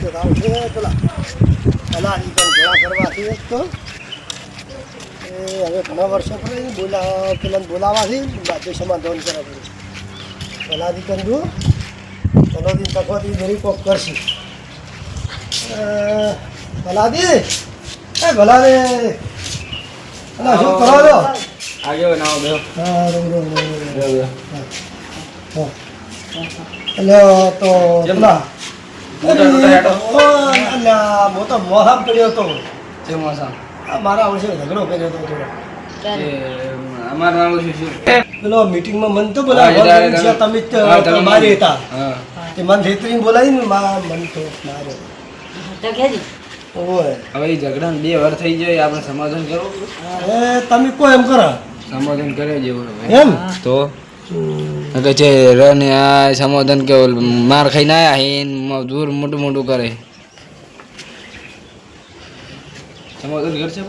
પેલા અલાજી પણ ભેળા કરવાથી એક તો એ હવે ઘણા વર્ષો પછી પેલા બોલાવાથી બાજુ સમાધાન કરવા પડે અલાજી કંદુ અલાજી તકવાથી ઘણી કોક કરશે ભલાદી એ ભલાદે અલા શું કરો છો આગળ નાવ દો હા એટલે તો પેલા મોટો મોહામ પડ્યો હતો જે મોસમ મારા વર્ષે ઝઘડો કર્યો હતો થોડો અમાર નામ શું પેલો મીટિંગમાં મન તો બોલાવ્યો તમે મારી હતા તે મન છેતરીને બોલાવી ને મન તો માર્યો ઓય હવે એ ઝઘડા 2 વાર થઈ જાય આપણે સમાધાન કરો એ તમે કોઈ એમ કરો સમાધાન કરે જેવું એમ તો કે છે રને આ સમાધાન કે માર ખાઈને આયા હે દૂર મોટું મોટું કરે સમાધાન કરશે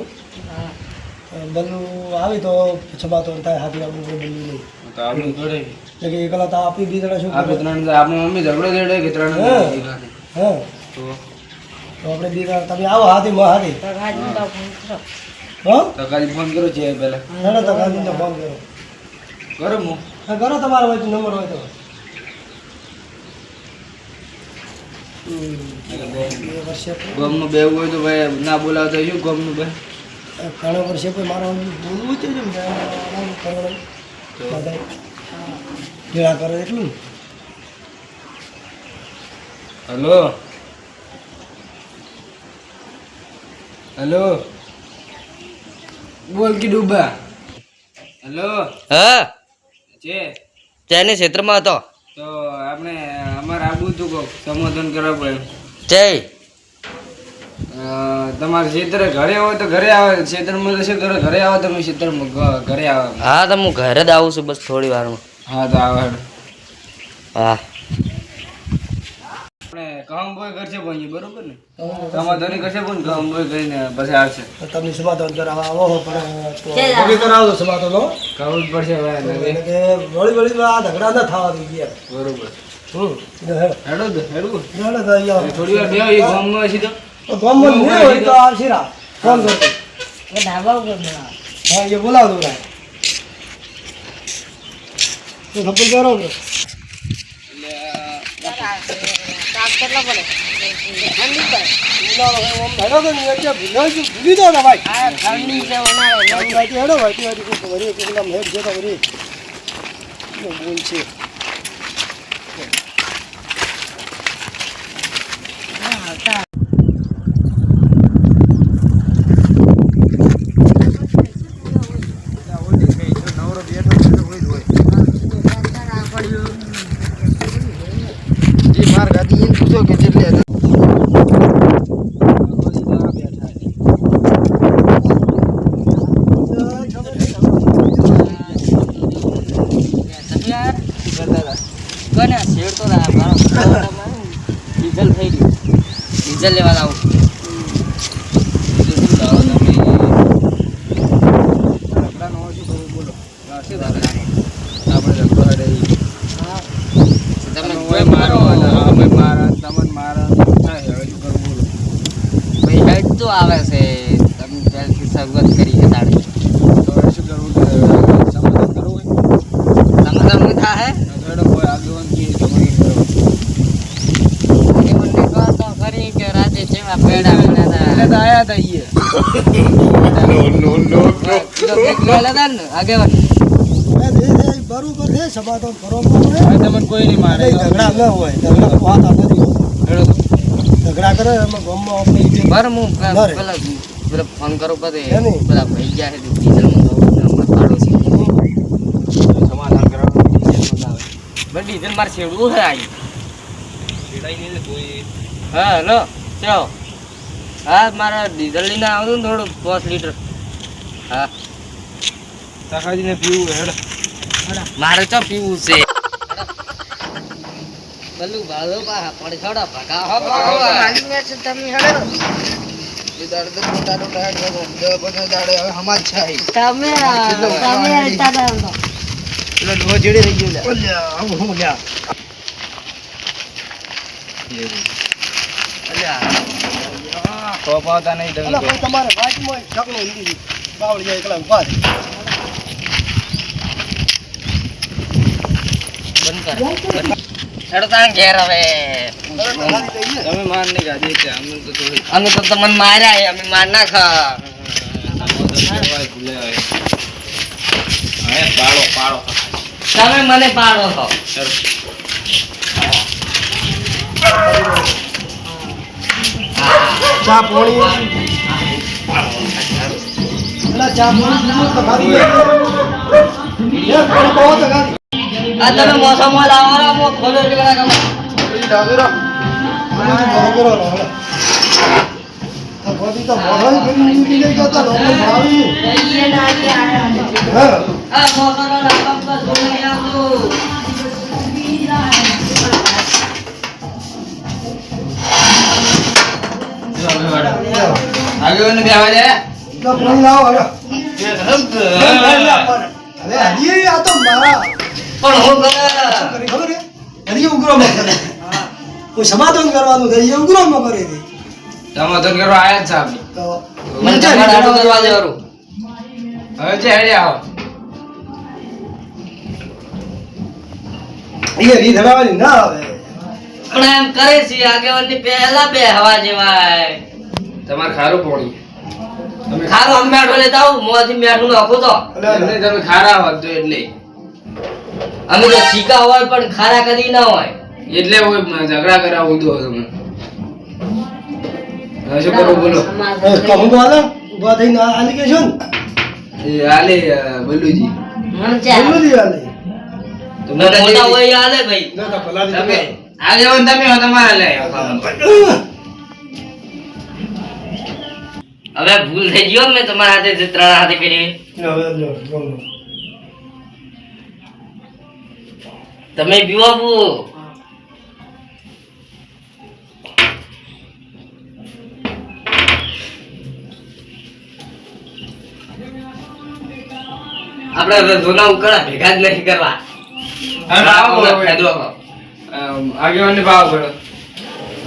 બધું આવી તો છબાતો થાય હાથી આવું બધું નહીં તો આપણે કરે કે એકલા તો આપી બી જણા શું આપણે ત્રણ આપણી મમ્મી ઝઘડો દેડે કે ત્રણ હા તો આપણે બી તમે આવો હાથી માં હાથી હા તકાજી ફોન કરો છે પહેલા ના તકાજીને ફોન કરો કરો મુ હા કરો તમારો હોય નંબર હોય તો ગમનું બેવું હોય તો ભાઈ ના બોલાવતો શું ગમનું ભાઈ ઘણા વર્ષે કોઈ મારો બોલવું છે ને બધા ભેળા કરે એટલું હેલો હેલો બોલ કે ડૂબા હેલો હા છે ત્યાંની ક્ષેત્રમાં હતો તો આપણે અમારે આબુ હતું કોક સંબોધન કરવા પડે જય તમારે ક્ષેત્રે ઘરે હોય તો ઘરે આવે ક્ષેત્રમાં તો શું કરો ઘરે આવો તમે ક્ષેત્રમાં ઘરે આવે હા તો હું ઘરે જ આવું છું બસ થોડી વારમાં હા તો આવે હા આપણે કામ બોય કરશે પણ બરોબર ને સમાધાન કરશે પણ કામ બોય કરીને પછી આવશે તમે સમાધાન કરાવવા આવો પણ કરાવો સમાધાન કરવું જ પડશે ભાઈ કે વળી વળી આ ઝઘડા ના થવા દઈએ બરોબર હેડો હેડો હેડો તો અહીંયા થોડી વાર બેહો એ ગામમાં હશે તો ગામમાં નહીં હોય તો આવશે રા ફોન કરજો હા એ બોલાવ દો રા તો ખબર કરો કે ડીઝલ લેવા આવું તો આવે છે તમે પહેલથી શરૂઆત કરી છે તાળી તો શું કરવું સમાધાન કરવું સમાધાન નહીં થાય કોઈ આગેવાન કે જમણી કરો પેડા એટલે તો આયા હતા ઈએ આગેવાન બરોબર છે સમાધાન કરવામાં તમને કોઈ નહીં મારે ઝઘડા ન હોય ઝઘડા વાત નથી હેડો તો ઝઘડા કરે એમાં ગામમાં આપણે બર હું પેલા ફોન કરું પછી પેલા ભાઈ ગયા છે ડીઝલ પાડોશી સમાધાન કરવાનું બસ ડીઝલ મારે છેડવું છે આવી છેડાઈ નહીં કોઈ હા હેલો ચાલો હા મારે ડીઝલ લઈને આવતું ને થોડું 5 લીટર હા તકાજીને પીવું હેડો મારે તો પીવું છે બલ્લુ ભાલો પા પડ છોડો ભગા હો માલી મે છે તમે હેડો એ દર્દ મોટા મોટા હેડ બને દાડે હવે હમાજ છે તમે તાડા એટલે ડો જેડી રહી ગયો ઓલ્યા હું લ્યા તો પાવતા નહીં તમે અલા ભાઈ તમારે વાઈટમાં એક ઢગલો ઊંધી બાવળિયા એકલા ઊભા છે. હેડો તાણ ઘેર હવે તમે ભલાદી લઈ લે. તમે માર નહીં ગાધી છે અમે તો થોડી અમે તો તમને માર્યા હે, અમે માર ના ખા ભૂલે આવે હવે પાડો પાડો તમે મને પાડો છો ચા પોણી અલા ચા પોણી તો ખાધી લે. એ પોણી કહો તો ખાધી. આ તમે મોસમમાં લાવવાના મો ખોલો એટલે કરા કમા એ ડાગરો મને તો બરોબર રહે. આ ગોદી તો મોઢાઈ કરી નીકળી ગઈ જતા લોકો ભાવી. હા આ મોસમનો નામ તો જોઈ આવતું આગળ ને બેવા દે તો પોણી લાવો હવે. અરે હજી આ તો મારા પણ હું કરે શું કરી ખબર છે હજી ઉગ્રોમાં કરે. કોઈ સમાધાન કરવાનું છે એ ઉગ્રોમાં કરે છે. તમે તો કરો આયા જ સાહેબ તો મને જગાડો કરવા દેવાનું હવે જે હેડે આવો એ રીત હરાવવાની ના આવે. પણ એમ કરે છે આગેવાનની પહેલા બે હવા જેવાય તમારે ખારું પોણી તમે ખારો અમે મેઠો લેતા આવું મોંથી મેઠું નાખો તો એમને તમે ખારા હોત તો એટલે અમે તો શીખા હોય પણ ખારા કદી ના હોય એટલે હું ઝઘડા કરાવું દો તમે હવે શું કરું બોલો કહું તો હાલે ઊભા થઈને આલી કે છો ને એ હાલે બલ્લુજી બોલું દી હાલે. તમે મોટા હોય એ હાલે ભાઈ ના તો પલાળી તમે તમે. આગેવાન તમે હો, તમારે લે હવે ભૂલ થઈ ગયો મેં તમારા હાથે જે ત્રણ હાથે કરી હવે લો બોલો. તમે પીવો બુ આપણે હવે જોના ઉકળા ભેગા જ નહીં કરવા હવે ભાવ બોલો. ફાયદો આપો. આગેવાન ને ભાવ પડો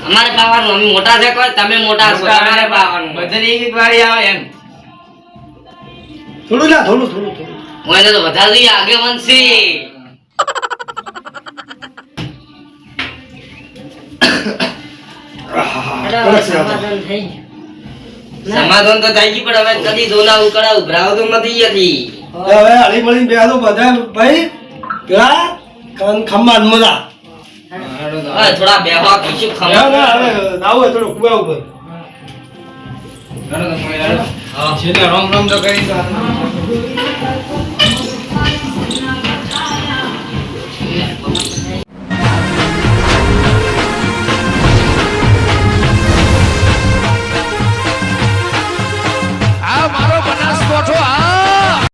અમારે પાવાનું અમે મોટા છે કોઈ તમે મોટા છો તમારે પાવાનું બધાની એક એક વારી આવે એમ થોડું લા થોડું થોડું થોડું. હું એને તો વધારે આગેવાન છે સમાધાન તો થઈ ગયું પણ હવે કદી જોના ઉકળા ઉભરાવતું નથી હતી હવે હળી મળીને બેહાડો બધા ભાઈ પેલા ખમ્મા મજા. હેડો તો. હવે થોડા બેહવા પીશું ના ખમા ના હવે આવો થોડું કુવા ઉપર. હેડો તો, હેડો. છેલ્લે રોમ રોમ તો કરી દો.